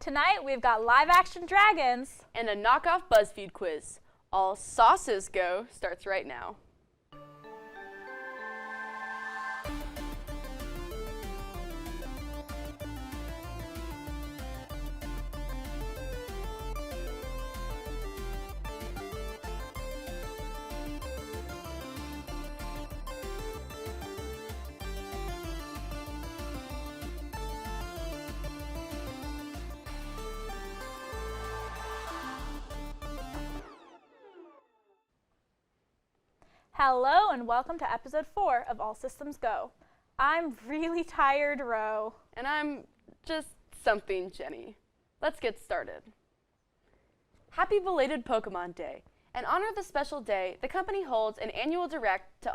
Tonight we've got live-action dragons and a knockoff BuzzFeed quiz. All Sauces Go starts right now. Hello and welcome to episode 4 of All Systems Go. I'm really tired, Ro. And I'm just something, Jenny. Let's get started. Happy belated Pokemon Day. In honor of the special day, the company holds an annual direct to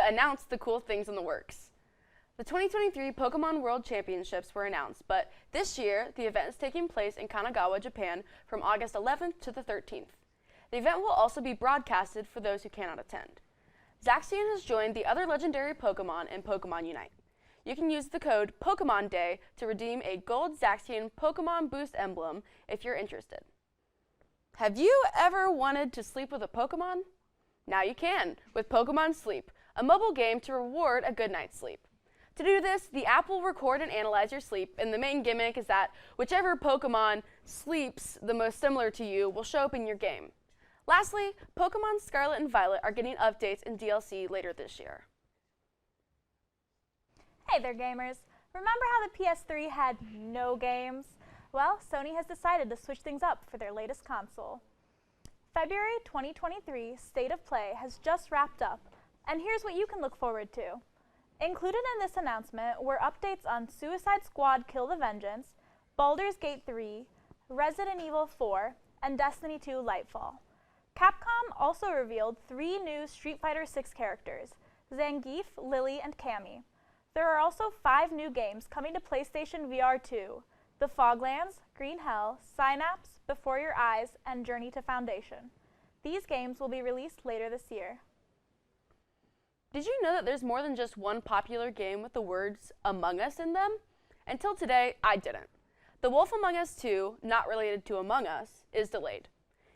announce the cool things in the works. The 2023 Pokemon World Championships were announced, but this year the event is taking place in Kanagawa, Japan from August 11th to the 13th. The event will also be broadcasted for those who cannot attend. Zacian has joined the other legendary Pokemon in Pokemon Unite. You can use the code POKEMONDAY to redeem a gold Zacian Pokemon Boost emblem if you're interested. Have you ever wanted to sleep with a Pokemon? Now you can with Pokemon Sleep, a mobile game to reward a good night's sleep. To do this, the app will record and analyze your sleep, and the main gimmick is that whichever Pokemon sleeps the most similar to you will show up in your game. Lastly, Pokemon Scarlet and Violet are getting updates in DLC later this year. Hey there, gamers. Remember how the PS3 had no games? Well, Sony has decided to switch things up for their latest console. February 2023 State of Play has just wrapped up, and here's what you can look forward to. Included in this announcement were updates on Suicide Squad Kill the Vengeance, Baldur's Gate 3, Resident Evil 4, and Destiny 2 Lightfall. Capcom also revealed 3 new Street Fighter VI characters, Zangief, Lily, and Cammy. There are also 5 new games coming to PlayStation VR 2, The Foglands, Green Hell, Synapse, Before Your Eyes, and Journey to Foundation. These games will be released later this year. Did you know that there's more than just one popular game with the words Among Us in them? Until today, I didn't. The Wolf Among Us 2, not related to Among Us, is delayed.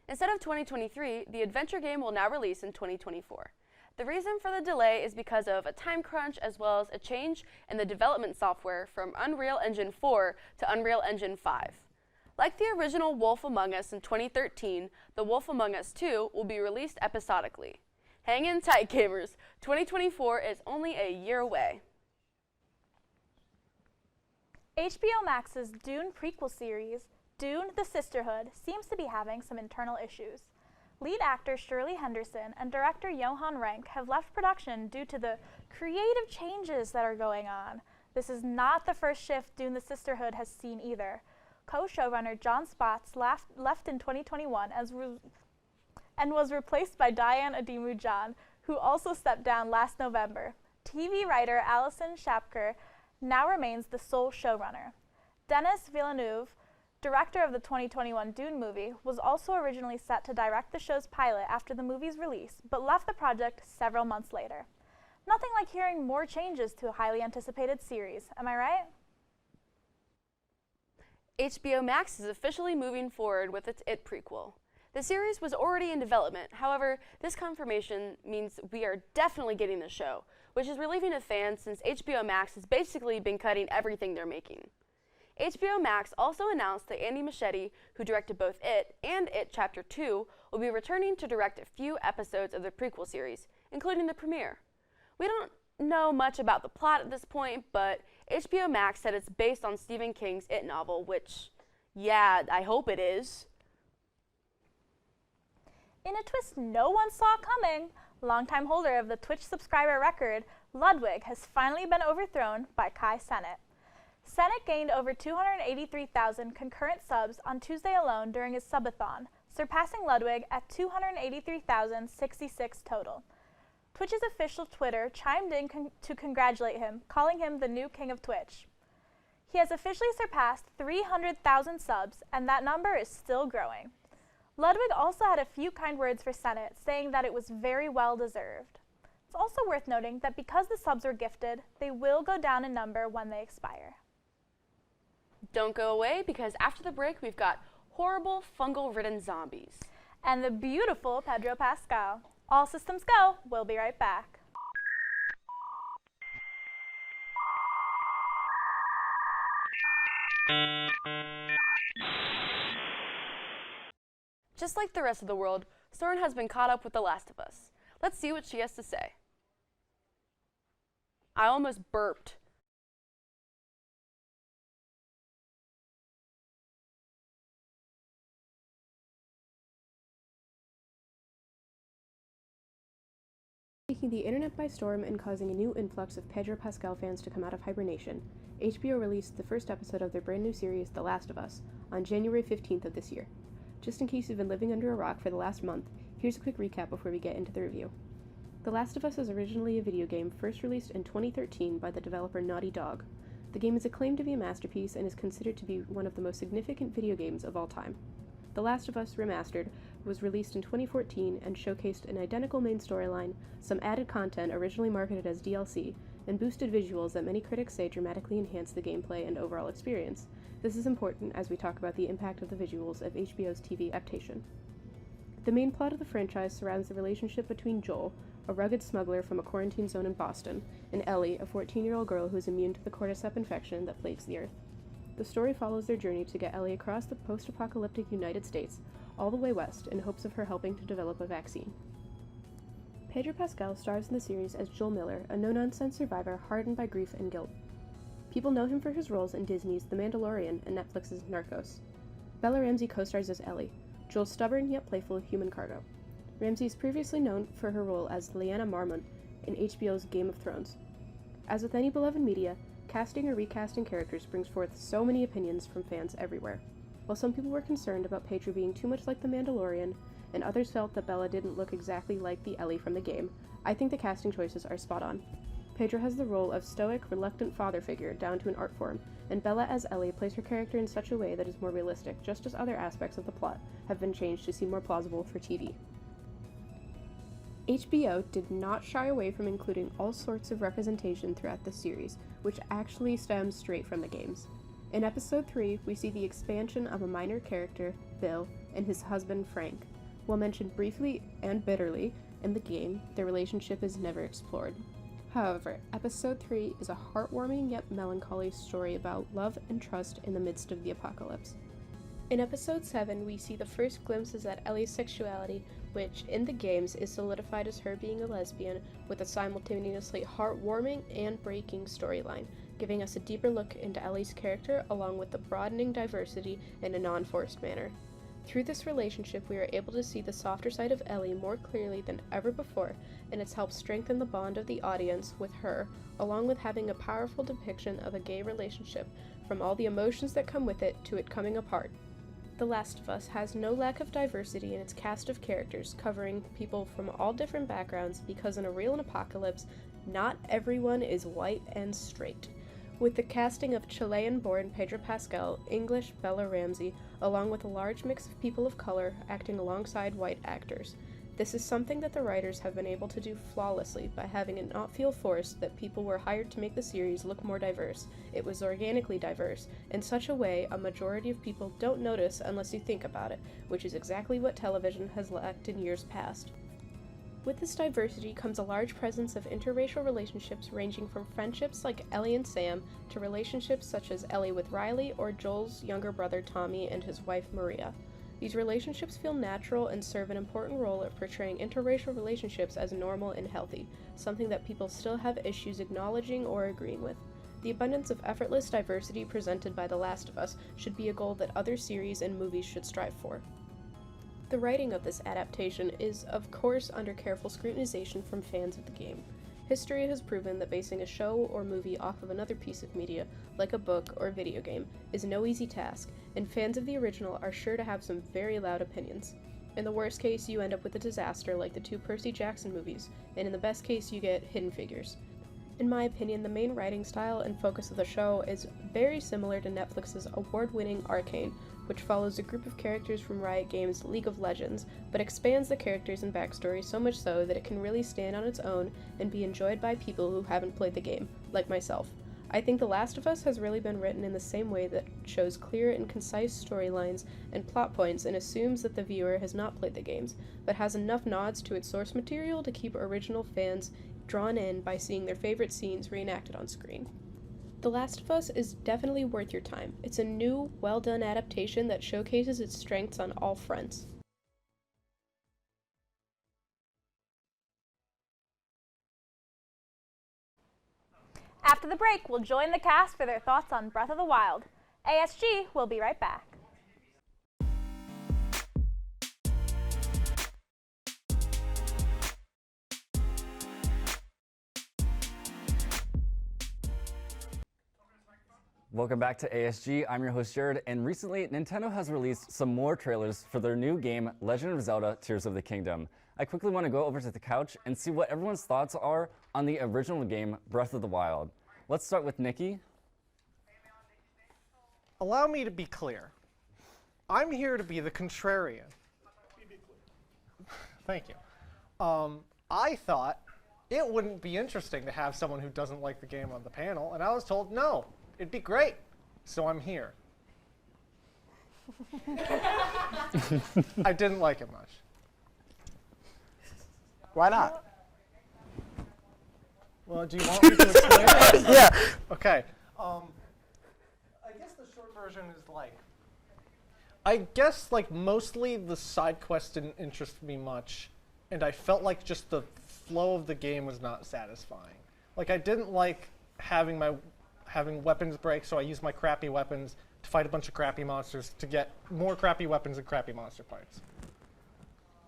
Instead of 2023, the adventure game will now release in 2024. The reason for the delay is because of a time crunch as well as a change in the development software from Unreal Engine 4 to Unreal Engine 5. Like the original Wolf Among Us in 2013, the Wolf Among Us 2 will be released episodically. Hang in tight, gamers. 2024 is only a year away. HBO Max's Dune prequel series, Dune: The Sisterhood, seems to be having some internal issues. Lead actor Shirley Henderson and director Johan Renck have left production due to the creative changes that are going on. This is not the first shift Dune: The Sisterhood has seen either. Co-showrunner John Spotts left in 2021 and was replaced by Diane Ademu-John, who also stepped down last November. TV writer Alison Shapker now remains the sole showrunner. Denis Villeneuve, director of the 2021 Dune movie, was also originally set to direct the show's pilot after the movie's release, but left the project several months later. Nothing like hearing more changes to a highly anticipated series, am I right? HBO Max is officially moving forward with its It prequel. The series was already in development, however, this confirmation means we are definitely getting the show, which is relieving to fans since HBO Max has basically been cutting everything they're making. HBO Max also announced that Andy Muschietti, who directed both It and It Chapter 2, will be returning to direct a few episodes of the prequel series, including the premiere. We don't know much about the plot at this point, but HBO Max said it's based on Stephen King's It novel, which, yeah, I hope it is. In a twist no one saw coming, longtime holder of the Twitch subscriber record, Ludwig has finally been overthrown by Kai Cenat. Cenat gained over 283,000 concurrent subs on Tuesday alone during his subathon, surpassing Ludwig at 283,066 total. Twitch's official Twitter chimed in to congratulate him, calling him the new king of Twitch. He has officially surpassed 300,000 subs, and that number is still growing. Ludwig also had a few kind words for Cenat, saying that it was very well deserved. It's also worth noting that because the subs were gifted, they will go down in number when they expire. Don't go away, because after the break, we've got horrible fungal-ridden zombies. And the beautiful Pedro Pascal. All systems go. We'll be right back. Just like the rest of the world, Soren has been caught up with The Last of Us. Let's see what she has to say. I almost burped. Taking the internet by storm and causing a new influx of Pedro Pascal fans to come out of hibernation, HBO released the first episode of their brand new series, The Last of Us, on January 15th of this year. Just in case you've been living under a rock for the last month, here's a quick recap before we get into the review. The Last of Us is originally a video game first released in 2013 by the developer Naughty Dog. The game is acclaimed to be a masterpiece and is considered to be one of the most significant video games of all time. The Last of Us Remastered was released in 2014 and showcased an identical main storyline, some added content originally marketed as DLC, and boosted visuals that many critics say dramatically enhanced the gameplay and overall experience. This is important as we talk about the impact of the visuals of HBO's TV adaptation. The main plot of the franchise surrounds the relationship between Joel, a rugged smuggler from a quarantine zone in Boston, and Ellie, a 14-year-old girl who is immune to the cordyceps infection that plagues the Earth. The story follows their journey to get Ellie across the post-apocalyptic United States, all the way west, in hopes of her helping to develop a vaccine. Pedro Pascal stars in the series as Joel Miller, a no-nonsense survivor hardened by grief and guilt. People know him for his roles in Disney's The Mandalorian and Netflix's Narcos. Bella Ramsey co-stars as Ellie, Joel's stubborn yet playful human cargo. Ramsey is previously known for her role as Lyanna Mormont in HBO's Game of Thrones. As with any beloved media, casting or recasting characters brings forth so many opinions from fans everywhere. While some people were concerned about Pedro being too much like The Mandalorian, and others felt that Bella didn't look exactly like the Ellie from the game, I think the casting choices are spot on. Pedro has the role of stoic, reluctant father figure down to an art form, and Bella as Ellie plays her character in such a way that is more realistic, just as other aspects of the plot have been changed to seem more plausible for TV. HBO did not shy away from including all sorts of representation throughout the series, which actually stems straight from the games. In Episode 3, we see the expansion of a minor character, Bill, and his husband, Frank. While mentioned briefly and bitterly in the game, their relationship is never explored. However, Episode 3 is a heartwarming yet melancholy story about love and trust in the midst of the apocalypse. In Episode 7, we see the first glimpses at Ellie's sexuality, which, in the games, is solidified as her being a lesbian, with a simultaneously heartwarming and breaking storyline, giving us a deeper look into Ellie's character along with the broadening diversity in a non-forced manner. Through this relationship, we are able to see the softer side of Ellie more clearly than ever before, and it's helped strengthen the bond of the audience with her, along with having a powerful depiction of a gay relationship, from all the emotions that come with it to it coming apart. The Last of Us has no lack of diversity in its cast of characters, covering people from all different backgrounds, because in a real apocalypse, not everyone is white and straight. With the casting of Chilean-born Pedro Pascal, English Bella Ramsey, along with a large mix of people of color acting alongside white actors. This is something that the writers have been able to do flawlessly by having it not feel forced that people were hired to make the series look more diverse. It was organically diverse, in such a way a majority of people don't notice unless you think about it, which is exactly what television has lacked in years past. With this diversity comes a large presence of interracial relationships ranging from friendships like Ellie and Sam to relationships such as Ellie with Riley or Joel's younger brother Tommy and his wife Maria. These relationships feel natural and serve an important role at portraying interracial relationships as normal and healthy, something that people still have issues acknowledging or agreeing with. The abundance of effortless diversity presented by The Last of Us should be a goal that other series and movies should strive for. The writing of this adaptation is, of course, under careful scrutinization from fans of the game. History has proven that basing a show or movie off of another piece of media, like a book or video game, is no easy task, and fans of the original are sure to have some very loud opinions. In the worst case, you end up with a disaster like the two Percy Jackson movies, and in the best case, you get Hidden Figures. In my opinion, the main writing style and focus of the show is very similar to Netflix's award-winning Arcane, which follows a group of characters from Riot Games' League of Legends, but expands the characters and backstory so much so that it can really stand on its own and be enjoyed by people who haven't played the game, like myself. I think The Last of Us has really been written in the same way that shows clear and concise storylines and plot points and assumes that the viewer has not played the games, but has enough nods to its source material to keep original fans drawn in by seeing their favorite scenes reenacted on screen. The Last of Us is definitely worth your time. It's a new, well-done adaptation that showcases its strengths on all fronts. After the break, we'll join the cast for their thoughts on Breath of the Wild. ASG will be right back. Welcome back to ASG. I'm your host Jared, and recently Nintendo has released some more trailers for their new game, Legend of Zelda: Tears of the Kingdom. I quickly want to go over to the couch and see what everyone's thoughts are on the original game, Breath of the Wild. Let's start with Nikki. Allow me to be clear. I'm here to be the contrarian. Thank you. I thought it wouldn't be interesting to have someone who doesn't like the game on the panel, and I was told no, it'd be great. So I'm here. I didn't like it much. Why not? Well, do you want me to explain it? Yeah. Okay. I guess the short version is mostly the side quest didn't interest me much, and I felt like just the flow of the game was not satisfying. Like, I didn't like having weapons break, so I used my crappy weapons to fight a bunch of crappy monsters to get more crappy weapons and crappy monster parts.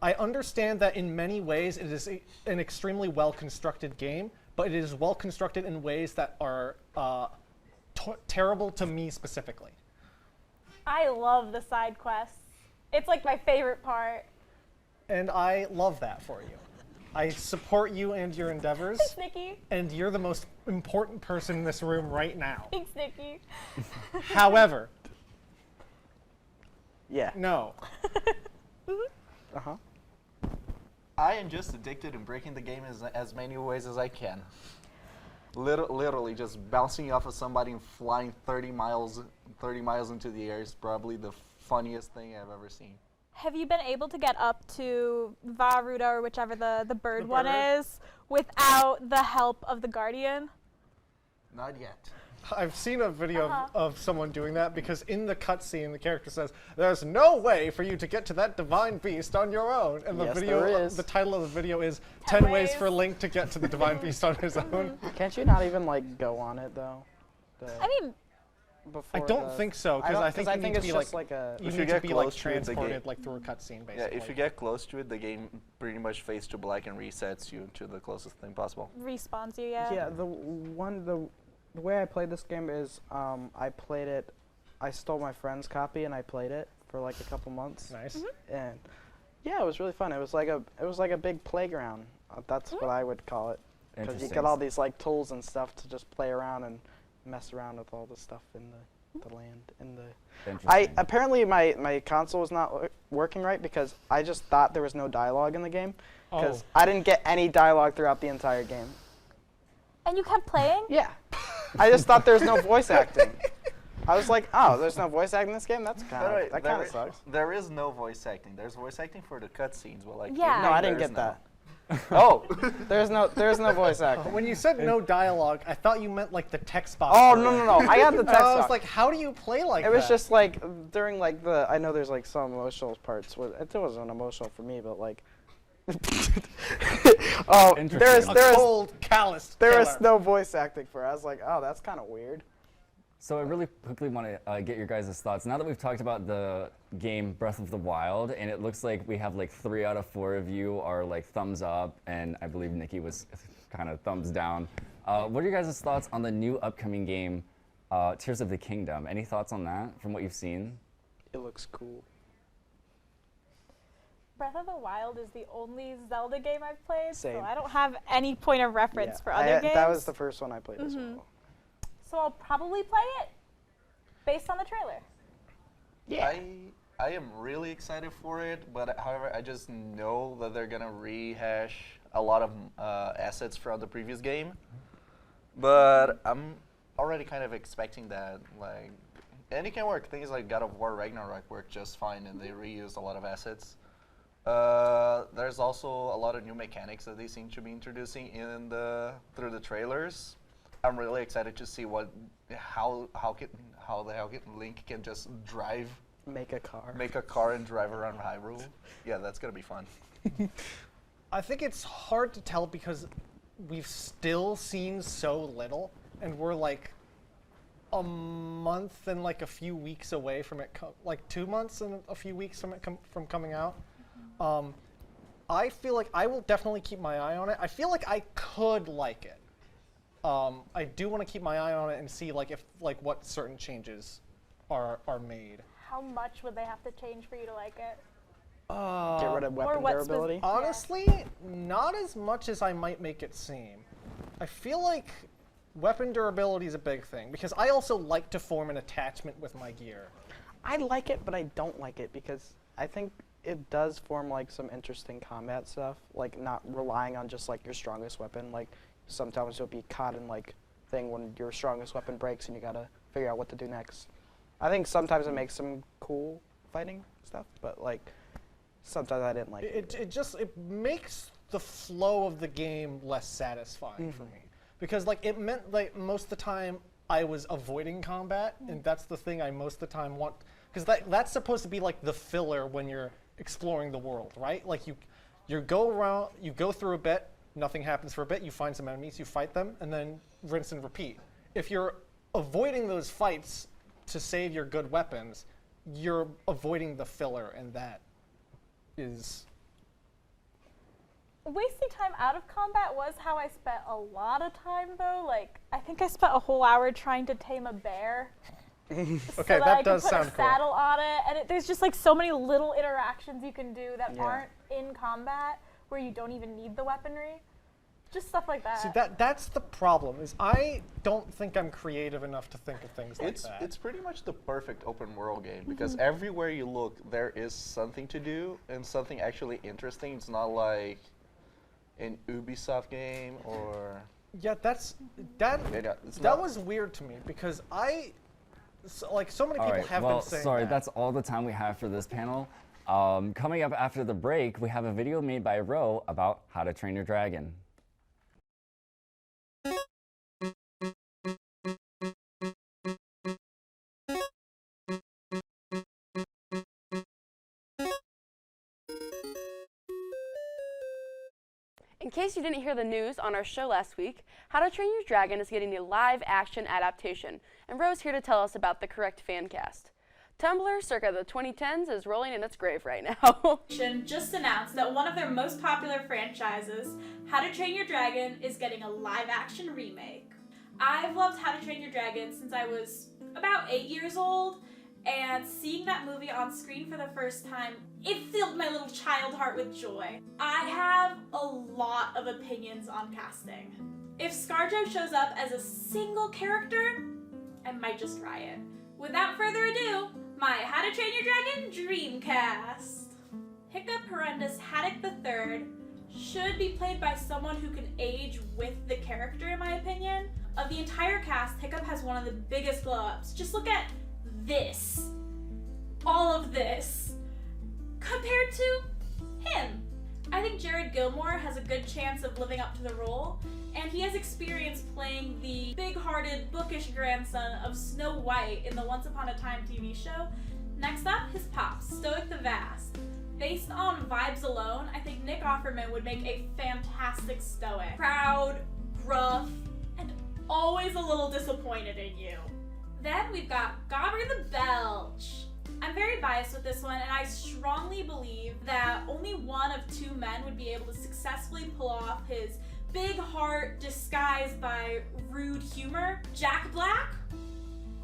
I understand that in many ways it is an extremely well-constructed game, but it is well-constructed in ways that are terrible to me specifically. I love the side quests. It's like my favorite part. And I love that for you. I support you and your endeavors. Thanks, Nikki. And you're the most important person in this room right now. Thanks, Nikki. However, Yeah. no. Uh-huh. I am just addicted in breaking the game as many ways as I can. Literally, just bouncing off of somebody and flying 30 miles into the air is probably the funniest thing I've ever seen. Have you been able to get up to Varuda or whichever the bird one bird? is without the help of the Guardian? Not yet. I've seen a video of someone doing that because in the cutscene, the character says, "There's no way for you to get to that divine beast on your own." And the Yes, video, there is. the title of the video is 10 10 ways ways. for Link to get to the divine beast on his own. Can't you not even like go on it though? I mean, Before I don't think so because I think you need to it's be just like a. you If need you to get be like close to it, the transported game- like through a cutscene basically. Yeah, if you get close to it, the game pretty much fades to black and resets you to the closest thing possible. respawns you, yeah. Yeah, the way I played this game is I played it. I stole my friend's copy and I played it for like a couple months. Nice. And yeah, it was really fun. It was like a big playground. That's what I would call it. Because you Interesting. get all these like tools and stuff to just play around and mess around with all the stuff in the land in the. Interesting. Apparently my console was not working right because I just thought there was no dialogue in the game because Oh. I didn't get any dialogue throughout the entire game. And you kept playing? Yeah, I just thought there was no voice acting. I was like, oh, there's no voice acting in this game. That kind of sucks. There is no voice acting. There's voice acting for the cutscenes, but like Yeah. No, I didn't there's get no. that. Oh, There's no voice acting. When you said no dialogue, I thought you meant like the text box. Oh no! I got the And text I was box. like, how do you play like It that? was just like during like I know there's like some emotional parts. It wasn't emotional for me, but like. Oh, Interesting. a cold, calloused there killer. was no voice acting for it. I was like, oh, that's kind of weird. So I really quickly want to get your guys' thoughts. Now that we've talked about the game Breath of the Wild, and it looks like we have like 3 out of 4 of you are like thumbs up, and I believe Nikki was kind of thumbs down. What are your guys' thoughts on the new upcoming game, Tears of the Kingdom? Any thoughts on that from what you've seen? It looks cool. Breath of the Wild is the only Zelda game I've played, Same. so I don't have any point of reference for other games. That was the first one I played as well. So I'll probably play it based on the trailer. Yeah. I am really excited for it, but however, I just know that they're gonna rehash a lot of assets from the previous game. But already kind of expecting that, like, and it can work. Things like God of War Ragnarok work just fine, and they reused a lot of assets. There's also a lot of new mechanics that they seem to be introducing through the trailers. I'm really excited to see how the hell Link can just drive, Make a car and drive around Hyrule. Yeah, that's gonna be fun. I think it's hard to tell because we've still seen so little, and we're like a month and like a few weeks away from it, like 2 months and a few weeks from it from coming out. I feel like I will definitely keep my eye on it. I feel like I could like it. I do want to keep my eye on it and see what certain changes are made. How much would they have to change for you to like it? Get rid of weapon what durability. Honestly, not as much as I might make it seem. I feel like weapon durability is a big thing because I also like to form an attachment with my gear. I like it, but I don't like it because I think it does form like some interesting combat stuff, like not relying on just like your strongest weapon. Like sometimes you'll be caught in like thing when your strongest weapon breaks and you gotta figure out what to do next. I think sometimes it makes some cool fighting stuff, but like sometimes I didn't like it. It makes the flow of the game less satisfying for me because like it meant like most of the time I was avoiding combat, and that's the thing I most of the time want because that's supposed to be like the filler when you're exploring the world, right? Like you go around, you go through a bit, nothing happens for a bit, you find some enemies, you fight them, and then rinse and repeat. If you're avoiding those fights to save your good weapons, you're avoiding the filler, and that is... Wasting time out of combat was how I spent a lot of time, though. Like, I think I spent a whole hour trying to tame a bear. Okay, so that I does could put sound a cool. saddle on it, and there's just like so many little interactions you can do that Yeah. aren't in combat, where you don't even need the weaponry. Just stuff like that. See, that's the problem, is I don't think I'm creative enough to think of things like that. It's pretty much the perfect open world game because everywhere you look, there is something to do and something actually interesting. It's not like an Ubisoft game or... Yeah, that was weird to me because so many people have been saying sorry, that. that's all the time we have for this panel. Coming up after the break, we have a video made by Ro about how to train your dragon. In case you didn't hear the news on our show last week, How to Train Your Dragon is getting a live-action adaptation, and Ro's here to tell us about the correct fan cast. Tumblr, circa the 2010s, is rolling in its grave right now. Just announced that one of their most popular franchises, How to Train Your Dragon, is getting a live-action remake. I've loved How to Train Your Dragon since I was about 8 years old, and seeing that movie on screen for the first time, it filled my little child heart with joy. I have a lot of opinions on casting. If ScarJo shows up as a single character, I might just riot. Without further ado, my How to Train Your Dragon Dreamcast. Hiccup Horrendous Haddock III should be played by someone who can age with the character, in my opinion. Of the entire cast, Hiccup has one of the biggest glow-ups. Just look at this. All of this. Compared to him. I think Jared Gilmore has a good chance of living up to the role, and he has experience playing the big-hearted, bookish grandson of Snow White in the Once Upon a Time TV show. Next up, his pops, Stoic the Vast. Based on vibes alone, I think Nick Offerman would make a fantastic Stoic. Proud, gruff, and always a little disappointed in you. Then we've got Gobber the Belch. I'm very biased with this one, and I strongly believe that only one of two men would be able to successfully pull off his big heart disguised by rude humor. Jack Black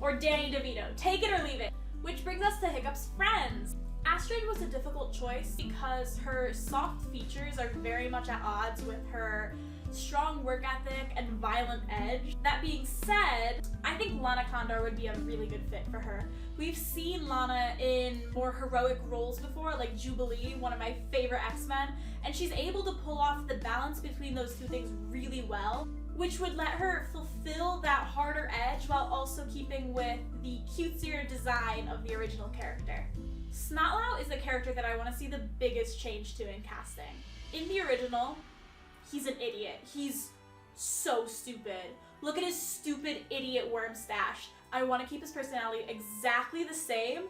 or Danny DeVito. Take it or leave it. Which brings us to Hiccup's friends. Astrid was a difficult choice because her soft features are very much at odds with her strong work ethic and violent edge. That being said, I think Lana Condor would be a really good fit for her. We've seen Lana in more heroic roles before, like Jubilee, one of my favorite X-Men, and she's able to pull off the balance between those two things really well. which would let her fulfill that harder edge while also keeping with the cutesier design of the original character. Snotlout is the character that I want to see the biggest change to in casting. In the original, he's an idiot. He's so stupid. Look at his stupid idiot worm stash. I want to keep his personality exactly the same,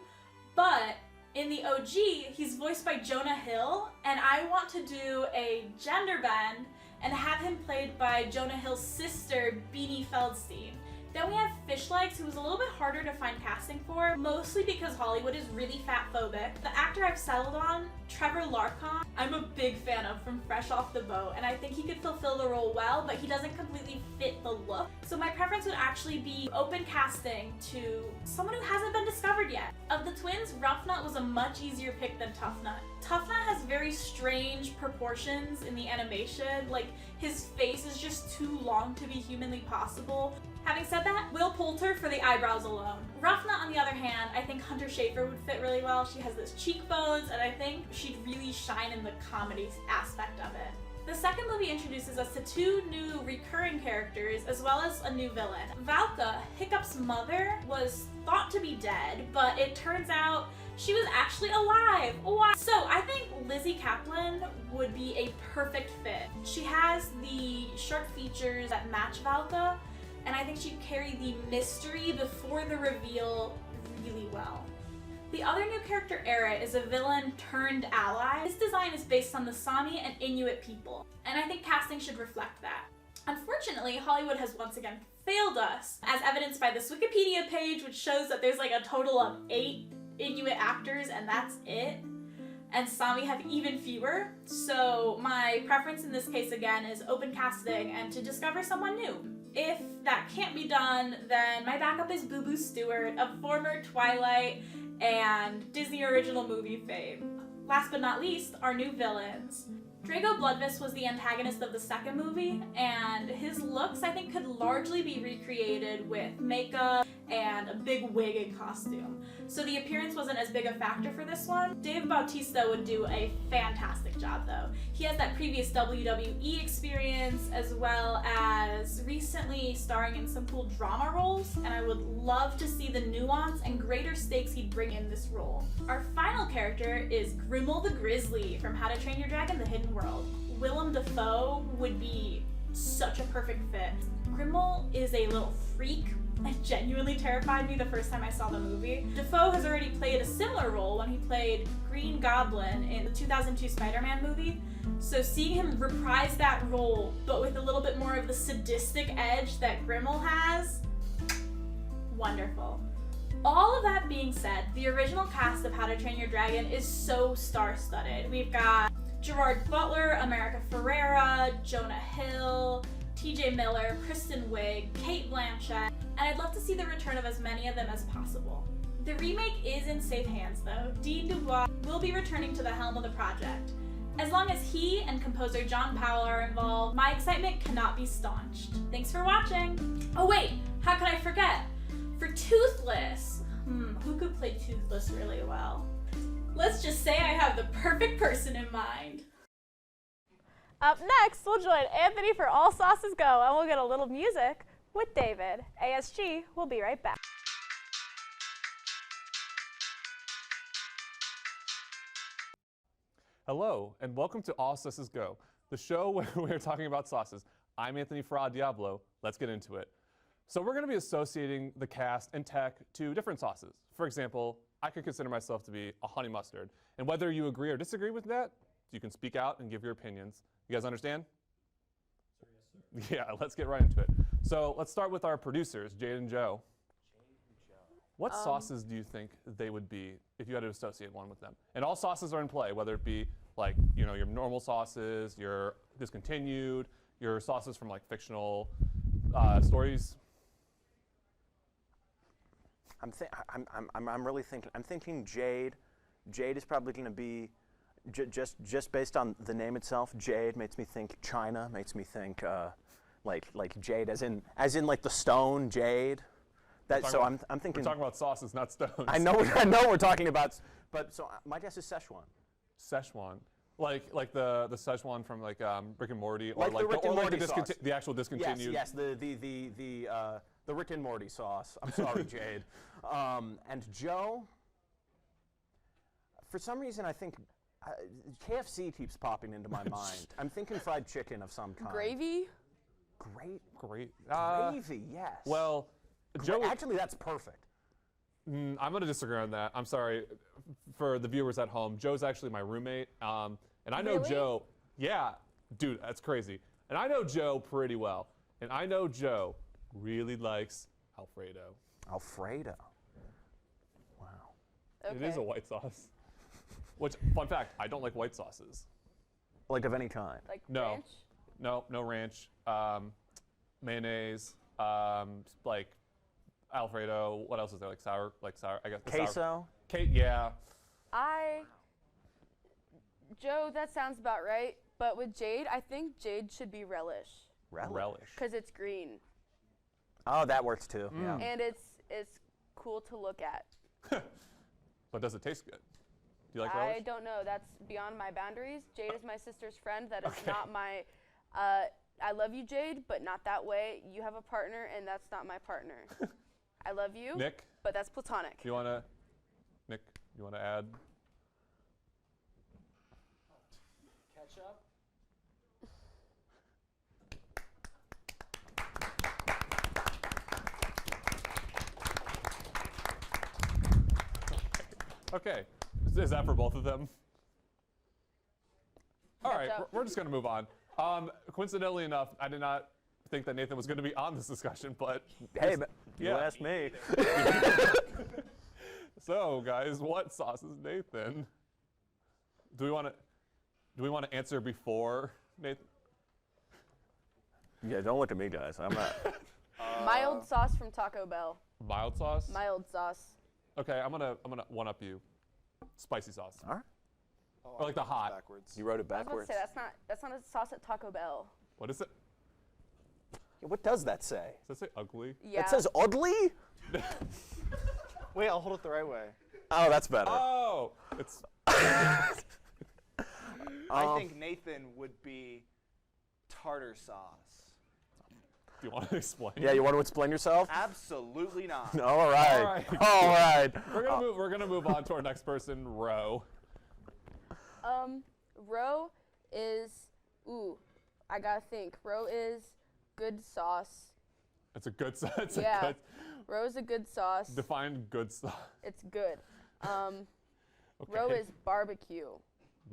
but in the OG, he's voiced by Jonah Hill, and I want to do a gender bend and have him played by Jonah Hill's sister, Beanie Feldstein. Then we have Fishlegs, who was a little bit harder to find casting for, mostly because Hollywood is really fat-phobic. The actor I've settled on, Trevor Larcon, I'm a big fan of from Fresh Off the Boat, and I think he could fulfill the role well, but he doesn't completely fit the look. So my preference would actually be open casting to someone who hasn't been discovered yet. Of the twins, Roughnut was a much easier pick than Toughnut. Toughnut has very strange proportions in the animation, like his face is just too long to be humanly possible. Having said that, Will Poulter for the eyebrows alone. Roughnut, on the other hand, I think Hunter Schafer would fit really well. She has those cheekbones, and I think she'd really shine in the comedy aspect of it. The second movie introduces us to two new recurring characters, as well as a new villain. Valka, Hiccup's mother, was thought to be dead, but it turns out she was actually alive. Wow. So I think Lizzie Kaplan would be a perfect fit. She has the sharp features that match Valka, and I think she'd carry the mystery before the reveal really well. The other new character, Era, is a villain turned ally. His design is based on the Sami and Inuit people, and I think casting should reflect that. Unfortunately, Hollywood has once again failed us, as evidenced by this Wikipedia page, which shows that there's like a total of 8 Inuit actors, and that's it. And Sami have even fewer. So my preference in this case again is open casting and to discover someone new. If that can't be done, then my backup is Boo Boo Stewart, a former Twilight and Disney original movie fame. Last but not least, our new villains. Drago Bloodfist was the antagonist of the second movie, and his looks I think could largely be recreated with makeup and a big wig and costume. So the appearance wasn't as big a factor for this one. Dave Bautista would do a fantastic job though. He has that previous WWE experience as well as recently starring in some cool drama roles, and I would love to see the nuance and greater stakes he'd bring in this role. Our final character is Grimmel the Grizzly from How to Train Your Dragon: The Hidden World. Willem Dafoe would be such a perfect fit. Grimmel is a little freak and genuinely terrified me the first time I saw the movie. Dafoe has already played a similar role when he played Green Goblin in the 2002 Spider-Man movie. So seeing him reprise that role, but with a little bit more of the sadistic edge that Grimmel has, wonderful. All of that being said, the original cast of How to Train Your Dragon is so star-studded. We've got Gerard Butler, America Ferrera, Jonah Hill, TJ Miller, Kristen Wiig, Cate Blanchett, and I'd love to see the return of as many of them as possible. The remake is in safe hands though. Dean Dubois will be returning to the helm of the project. As long as he and composer John Powell are involved, my excitement cannot be staunched. Thanks for watching! Oh wait, how could I forget? For Toothless, who could play Toothless really well? Let's just say I have the perfect person in mind. Up next, we'll join Anthony for All Sauces Go, and we'll get a little music with David. ASG, we'll be right back. Hello, and welcome to All Sauces Go, the show where we're talking about sauces. I'm Anthony Farad Diablo. Let's get into it. So we're going to be associating the cast and tech to different sauces. For example, I could consider myself to be a honey mustard. And whether you agree or disagree with that, you can speak out and give your opinions. You guys understand? Sir, yes, sir. Yeah, let's get right into it. So let's start with our producers, Jade and Joe. What sauces do you think they would be if you had to associate one with them? And all sauces are in play, whether it be like, you know, your normal sauces, your discontinued, your sauces from like fictional stories. I'm really thinking. I'm thinking Jade. Jade is probably going to be just based on the name itself. Jade makes me think China. Makes me think like jade, as in like the stone jade. That so I'm thinking. We're talking about sauces, not stones. I know we're talking about. But so my guess is Szechuan. Szechuan. Like the Szechuan from like Rick and Morty, or Like the Rick and Morty sauce. the actual discontinued. Yes, the Rick and Morty sauce. I'm sorry, Jade. And Joe, for some reason, I think KFC keeps popping into my mind. I'm thinking fried chicken of some kind. Gravy? Great. Gravy, yes. Well, Joe. Actually, that's perfect. I'm going to disagree on that. I'm sorry for the viewers at home. Joe's actually my roommate, and I know Really? Joe. Yeah, dude, that's crazy. And I know Joe pretty well, and I know Joe really likes Alfredo. Alfredo. Wow. Okay. It is a white sauce. Which, fun fact, I don't like white sauces. Like of any kind. Like No. ranch? No ranch, mayonnaise, like Alfredo. What else is there? Like sour. I guess. the sour- Queso. Yeah. Joe, that sounds about right. But with Jade, I think Jade should be relish. Relish. Because it's green. Oh, that works too. Yeah. And it's cool to look at. But does it taste good? Do you like I relish? don't know. That's beyond my boundaries. Jade is my sister's friend. That is not my. I love you, Jade, but not that way. You have a partner, and that's not my partner. I love you, Nick, but that's platonic. you wanna add? Ketchup. Okay. Is that for both of them? All right, Ketchup. we're just gonna move on. Coincidentally enough, I did not think that Nathan was going to be on this discussion, but Hey, you Yeah. asked me. so guys, what sauce is Nathan? Do we want to answer before Nathan? Yeah, don't look at me, guys. I'm not. Mild sauce from Taco Bell. Mild sauce? Mild sauce. Okay, I'm gonna one up you. Spicy sauce. All right. Or like the hot. Backwards. You wrote it I was about to backwards. say that's not a sauce at Taco Bell. What is it? Yeah, what does that say? Does that say ugly? Yeah. It says oddly? Wait, I'll hold it the right way. Oh, that's better. Oh, it's I think Nathan would be tartar sauce. Do you want to explain? Yeah, you want to explain yourself? Absolutely not. All right. All right. All right. We're gonna move on to our next person, Ro. Ro is I gotta think. Ro is good sauce. It's a good sauce. It's Yeah. a good. Ro is a good sauce. Define good sauce. It's good. Okay. Ro is barbecue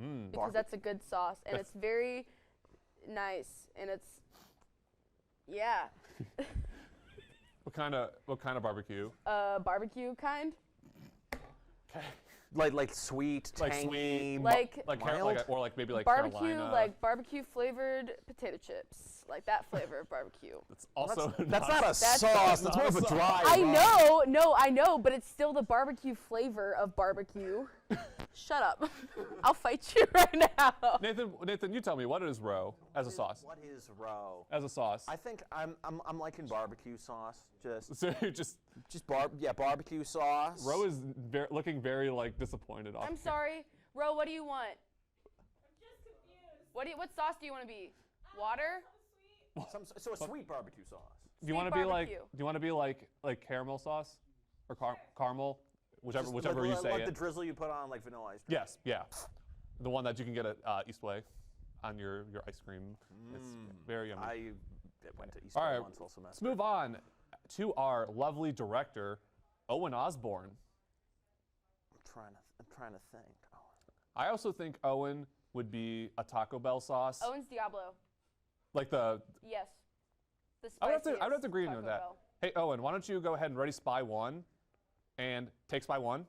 Mm. because that's a good sauce and it's very nice and it's What kind of barbecue? barbecue kind. Okay. Like sweet, Like tangy. sweet. Like Mild? Or like maybe like barbecue, Carolina. like barbecue flavored potato chips, like that flavor of barbecue. It's also That's not a That's- sauce. That's more of a not a dry. I rub. know, no, I know, but it's still the barbecue flavor of barbecue. Shut up. I'll fight you right now. Nathan, you tell me, what is Ro as a sauce? What is roe? As a sauce. I think I'm liking barbecue sauce. Just So you're just barbecue sauce. Ro is looking very like disappointed. Off I'm sorry. Ro, what do you want? I'm just confused. What sauce do you want to be? Water? So a sweet barbecue sauce. Do you want to be like? Do you want to be like caramel sauce, or caramel, whichever you say like it. the drizzle you put on like vanilla ice cream. Yes, yeah, the one that you can get at Eastway, on your ice cream. It's very yummy. I went to East All right, once all semester. let's move on to our lovely director, Owen Osborne. I'm trying to think. Oh. I also think Owen would be a Taco Bell sauce, Owen's Diablo. like the. Yes. The I would spiciest have to agree with Taco that. Bell. Hey Owen, why don't you go ahead and ready Spy 1, and take Spy 1.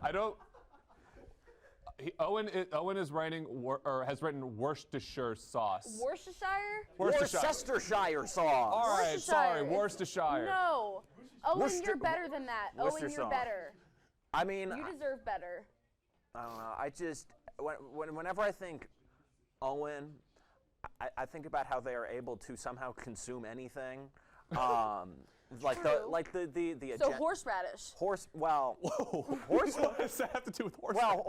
I don't. Owen is writing or has written Worcestershire sauce. Worcestershire? Worcestershire sauce. All right, sorry, Worcestershire. Worcestershire. No. Owen, Worcester- you're better than that. Worcester Owen, you're sauce. better. I mean, You deserve better. I don't know. I just whenever I think Owen, I think about how they are able to somehow consume anything. Like the So horseradish. horse. Well, Whoa. horse. What does that have to do with horse? Well,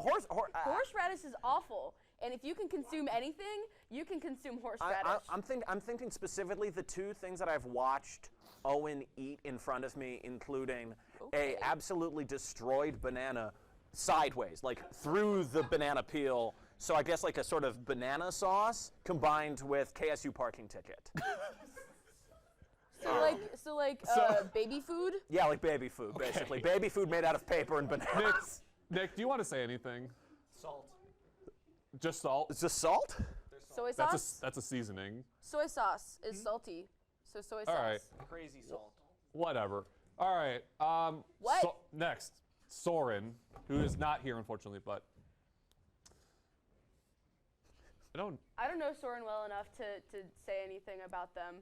Horseradish is awful. And if you can consume anything, you can consume horseradish. I'm thinking specifically the two things that I've watched Owen eat in front of me, including a absolutely destroyed banana sideways, like through the banana peel. So I guess like a sort of banana sauce combined with KSU parking ticket. So baby food? Yeah, like baby food, basically. Baby food made out of paper and bananas. Nick, do you want to say anything? Salt. Just salt? Is this salt? Soy sauce? That's a seasoning. Soy sauce is salty. So soy sauce. All right. Crazy salt. Whatever. All right. What? Next, Soren, who is not here unfortunately, but I don't know Soren well enough to say anything about them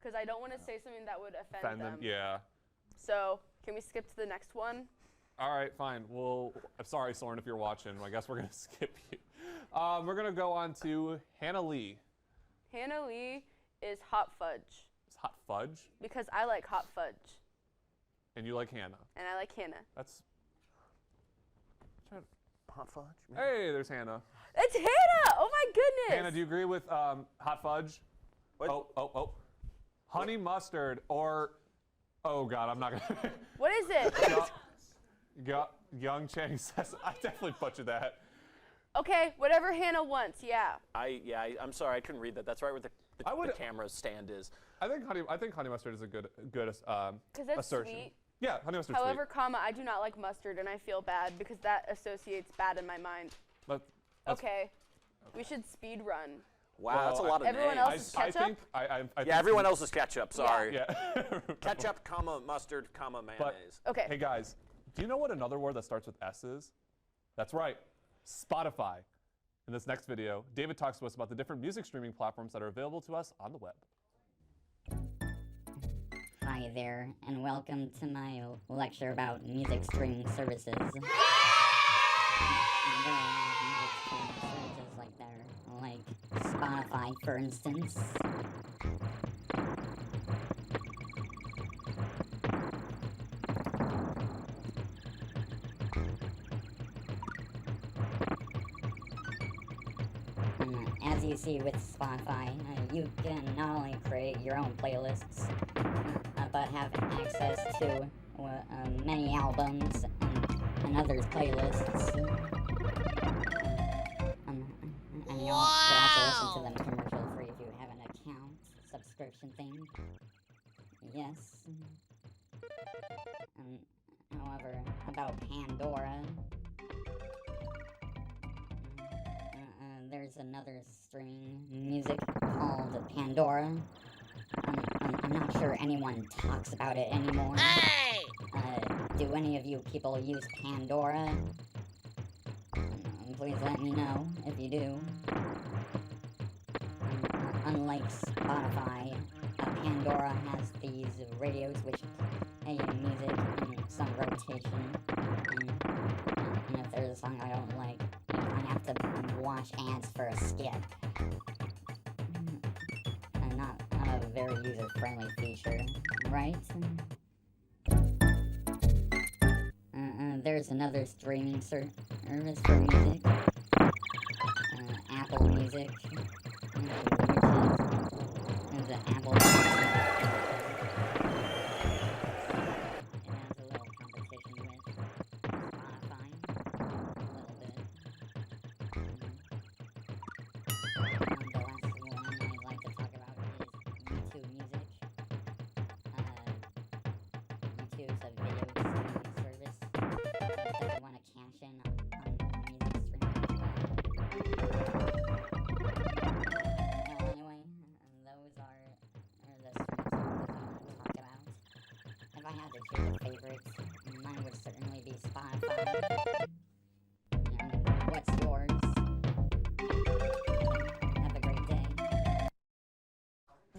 because I don't want to say something that would offend them. Yeah. So can we skip to the next one? All right, fine. Well, I'm sorry, Soren, if you're watching. I guess we're gonna skip you. We're gonna go on to Hannah Lee. Hannah Lee is hot fudge. It's hot fudge, Because I like hot fudge. and you like Hannah. And I like Hannah. That's. Hot fudge? Hey, there's Hannah. It's Hannah! Oh my goodness! Hannah, do you agree with hot fudge? What? Oh. Honey mustard or, oh God, I'm not gonna. What is it? Young Channing says, I definitely butchered that. Okay, whatever Hannah wants, yeah. I'm sorry, I couldn't read that. That's right where the camera stand is. I think honey mustard is a good Because that's assertion. sweet. Yeah, honey mustard's However, sweet. I do not like mustard and I feel bad because that associates bad in my mind. That's Okay, we should speed run. Wow, that's a lot of everyone names. else is ketchup? I think Yeah, everyone else is ketchup, sorry. Yeah. Ketchup, comma, mustard, comma, mayonnaise. Okay. Hey guys, do you know what another word that starts with S is? That's right, Spotify. In this next video, David talks to us about the different music streaming platforms that are available to us on the web. Hi there, and welcome to my lecture about music streaming services. There are music streaming services like Spotify, for instance. As you see with Spotify, you can not only create your own playlists, but have access to many albums and others' playlists. And you can also listen to them commercial free if you have an account subscription thing. Yes. However, about Pandora, there's another streaming music called Pandora. I'm not sure anyone talks about it anymore. Hey! Do any of you people use Pandora? Please let me know if you do. Unlike Spotify, Pandora has these radios which play music in some rotation. And if there's a song I don't like, I have to watch ads for a skip. Not a very user-friendly feature, right? There's another streaming service for music, Apple Music, which is the Apple Music. It has a little competition with Spotify, a little bit. The last one I'd like to talk about is YouTube Music. YouTube's a video streaming service that you want to cash in on music streaming as well. Well, anyway, those are the streaming services I want to talk about. If I had to choose a favorite, mine would certainly be Spotify. What's yours? Have a great day.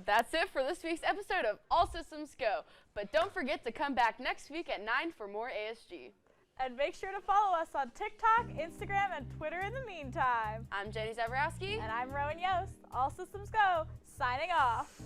That's it for this week's episode of All Systems Go. But don't forget to come back next week at 9 for more ASG. And make sure to follow us on TikTok, Instagram, and Twitter in the meantime. I'm Jenny Zaborowski. And I'm Rowan Yost. All Systems Go, signing off.